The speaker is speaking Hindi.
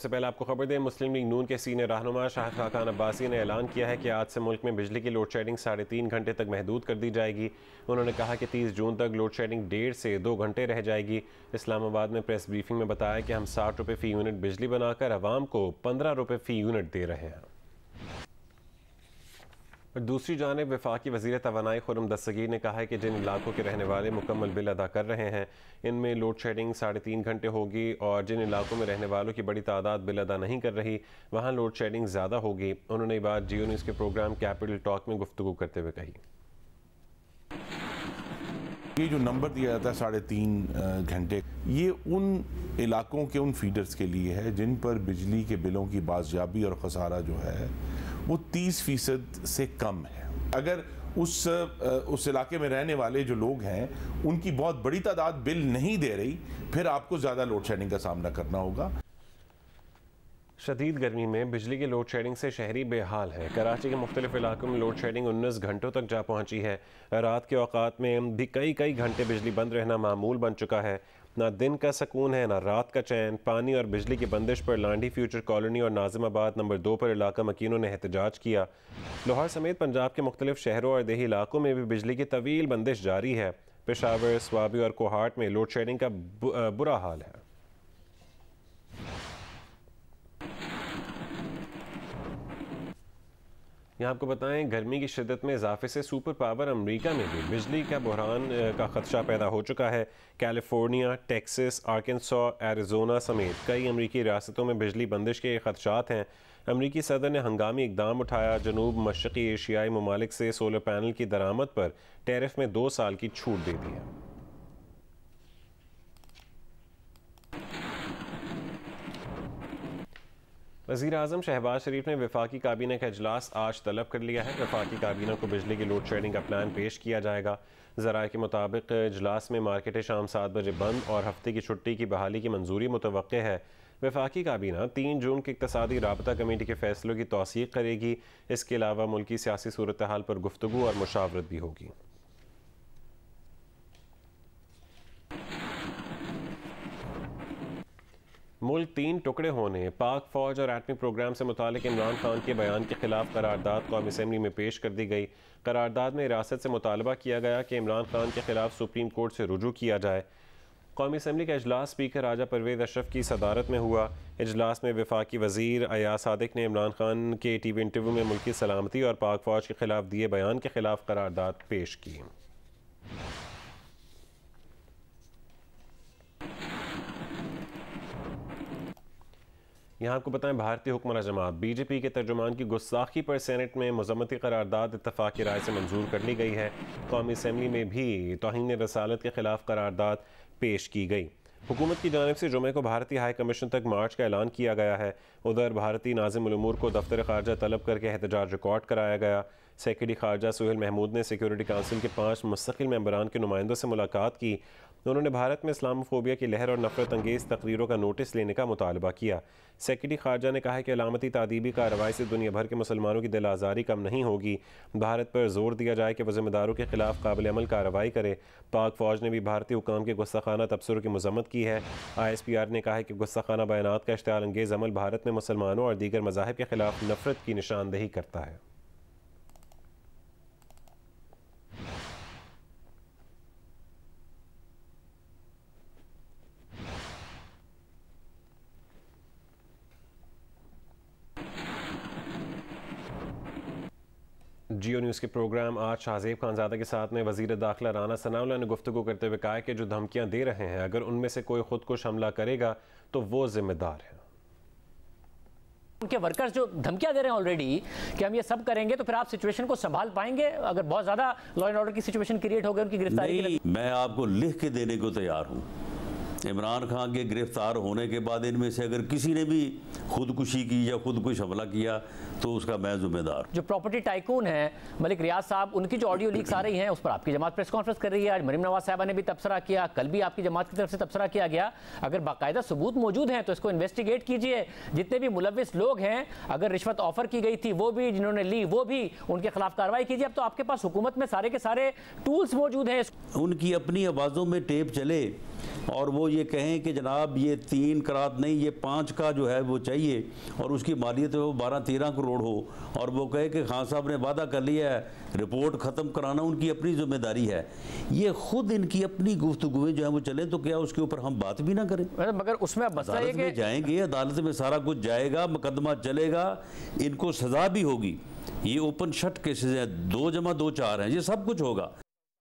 सबसे पहले आपको खबर दें, मुस्लिम लीग नून के सीनियर रहनुमा शाहिद खाकान अब्बासी ने ऐलान किया है कि आज से मुल्क में बिजली की लोड शेडिंग 3.5 घंटे तक महदूद कर दी जाएगी। उन्होंने कहा कि 30 जून तक लोड शेडिंग 1.5 से 2 घंटे रह जाएगी। इस्लामाबाद में प्रेस ब्रीफिंग में बताया कि हम 60 रुपये फ़ी यूनिट बिजली बनाकर आवाम को 15 रुपये फ़ी यूनिट दे रहे हैं। दूसरी जानिब वफाकी वज़ीर तवानाई खुर्रम दस्तगीर ने कहा है कि जिन इलाकों के रहने वाले मुकम्मल बिल अदा कर रहे हैं इनमें लोड शेडिंग 3.5 घंटे होगी, और जिन इलाकों में रहने वालों की बड़ी तादाद बिल अदा नहीं कर रही वहाँ लोड शेडिंग ज़्यादा होगी। उन्होंने ये बात जियो न्यूज़ के प्रोग्राम कैपिटल टॉक में गुफ्तगू करते हुए कही। ये जो नंबर दिया जाता है 3.5 घंटे, ये उन इलाकों के उन फीडर्स के लिए है जिन पर बिजली के बिलों की बाजियाबी और खसारा जो है वो 30% से कम है। अगर उस इलाके में रहने वाले जो लोग हैं उनकी बहुत बड़ी तादाद बिल नहीं दे रही, फिर आपको ज़्यादा लोड शेडिंग का सामना करना होगा। शदीद गर्मी में बिजली की लोड शेडिंग से शहरी बेहाल है। कराची के मुख्तलिफ इलाकों में लोड शेडिंग 19 घंटों तक जा पहुंची है। रात के औकात में भी कई घंटे बिजली बंद रहना मामूल बन चुका है। ना दिन का सुकून है ना रात का चैन। पानी और बिजली की बंदिश पर लांडी फ्यूचर कॉलोनी और नाजिमाबाद नंबर 2 पर इलाका मकीनों ने एहतजाज किया। लाहौर समेत पंजाब के मुख्तलिफ शहरों और देही इलाकों में भी बिजली की तवील बंदिश जारी है। पेशावर, स्वाबी और कोहाट में लोड शेडिंग का बुरा हाल है। यहाँ आपको बताएं, गर्मी की शिद्दत में इजाफे से सुपर पावर अमेरिका में भी बिजली का बहरान का खदशा पैदा हो चुका है। कैलिफोर्निया, टेक्सास, आर्कांसो, एरिजोना समेत कई अमरीकी रियासतों में बिजली बंदिश के खदशात हैं। अमरीकी सदर ने हंगामी इकदाम उठाया। जनूब मशरक़ी एशियाई ममालिक से सोलर पैनल की दरामद पर टैरिफ में 2 साल की छूट दे दी है। वज़ीर आज़म शहबाज शरीफ ने वफाकी काबीना का इजलास आज तलब कर लिया है। वफाकी काबीना को बिजली की लोड शेडिंग का प्लान पेश किया जाएगा। ज़राए के मुताबिक इजलास में मार्केटें शाम 7 बजे बंद और हफ्ते की छुट्टी की बहाली की मंजूरी मुतवक्के है। वफाकी काबीना 3 जून की इक़्तिसादी राबता कमेटी के फैसलों की तौसीक़ करेगी। इसके अलावा मुल्की सियासी सूरत हाल पर गुफ्तगू और मुशावरत भी होगी। मुल्क 3 टुकड़े होने, पाक फौज और एटमी प्रोग्राम से मुतालिक इमरान खान के बयान के खिलाफ करारदाद कौमी असम्बली में पेश कर दी गई। करारदाद में रियासत से मुतालबा किया गया कि इमरान खान के खिलाफ सुप्रीम कोर्ट से रुजू किया जाए। कौमी असम्बली का इजलास स्पीकर राजा परवेज अशरफ की सदारत में हुआ। इजलास में वफाकी वज़ीर अयाज सादिक ने इमरान खान के टीवी इंटरव्यू में मुल्की सलामती और पाक फौज के खिलाफ दिए बयान के खिलाफ करारदाद पेश की। यहाँ आपको बताएं, भारतीय हुक्मरान जमात बीजेपी के तर्जुमान की गुस्ताखी पर सेनेट में मज़म्मती करारदाद इत्तफाक़ की राय से मंजूर कर ली गई है। कौमी असम्बली में भी तौहीन रसालत के खिलाफ करारदाद पेश की गई। हुकूमत की जानिब से जुमे को भारतीय हाई कमीशन तक मार्च का ऐलान किया गया है। उधर भारतीय नाज़िम उल उमूर को दफ्तर ख़ारजा तलब करके एहतजाज रिकॉर्ड कराया गया। सेक्रेटरी ख़ारजा सुहेल महमूद ने सिक्योरिटी काउंसिल के 5 मुस्तकिल मेंबरान के नुमाइंदों से मुलाकात की। उन्होंने भारत में इस्लामोफोबिया की लहर और नफरत अंगेज़ तकरीरों का नोटिस लेने का मुतालबा किया। सेक्रेटरी ख़ारजा ने कहा कि अलामती तादीबी कार्रवाई से दुनिया भर के मुसलमानों की दिल आज़ारी कम नहीं होगी। भारत पर जोर दिया जाए कि वह ज़िम्मेदारों के खिलाफ काबिल अमल कार्रवाई करे। पाक फ़ौज ने भी भारतीय हुकाम के गुस्ताखाना तबसरों की मज़म्मत की है। ISPR ने कहा है कि गुस्ताखाना बयानात का इश्तिहाल अंगेज़ अमल भारत में मुसलमानों और दीगर मज़ाहिब के खिलाफ नफरत की निशानदेही करता है। जियो न्यूज़ के प्रोग्राम आज शाहजेब खानज़ादा के साथ में वज़ीर दाखिला राना सनाउल्लाह ने गुफ्तगू करते हुए कहा कि जो धमकियां दे रहे हैं, अगर उनमें से कोई खुदकुश हमला करेगा तो वो जिम्मेदार है। उनके वर्कर्स जो धमकियां दे रहे हैं ऑलरेडी कि हम ये सब करेंगे, तो फिर आप सिचुएशन को संभाल पाएंगे अगर बहुत ज्यादा लॉ एंड ऑर्डर की सिचुएशन क्रिएट हो गई उनकी गिरफ्तारी? मैं आपको लिख के देने को तैयार हूँ। इमरान खान के गिरफ्तार होने के बाद इनमें से अगर किसी ने भी खुदकुशी की या खुदकुश हमला किया तो उसका मैं जिम्मेदार। जो प्रॉपर्टी टाइकून है मलिक रियाज साहब, उनकी जो ऑडियो लीक्स आ रही हैं उस पर आपकी जमात प्रेस कॉन्फ्रेंस कर रही है। आज मरीम नवाज साहबा ने भी तबसरा किया, कल भी आपकी जमात की तरफ से तबसरा किया गया। अगर बाकायदा सबूत मौजूद हैं तो इसको इन्वेस्टिगेट कीजिए। जितने भी मुलविस लोग हैं, अगर रिश्वत ऑफर की गई थी वो भी, जिन्होंने ली वो भी, उनके खिलाफ कार्रवाई कीजिए। अब तो आपके पास हुकूमत में सारे के सारे टूल्स मौजूद हैं। उनकी अपनी आवाज़ों में टेप चले और वो ये कहें कि जनाब ये 3 करात नहीं, ये 5 का जो है वो चाहिए, और उसकी मालियत वो 12-13 करोड़ हो, और वो कहे कि खान साहब ने वादा कर लिया है, रिपोर्ट ख़त्म कराना उनकी अपनी जिम्मेदारी है, ये खुद इनकी अपनी गुफ्तगुएं जो है वो चले, तो क्या उसके ऊपर हम बात भी ना करें? मगर उसमें अदालत में जाएंगे, अदालत में सारा कुछ जाएगा, मुकदमा चलेगा, इनको सजा भी होगी। ये ओपन शट केसेस हैं, 2 जमा 2 4 हैं, ये सब कुछ होगा।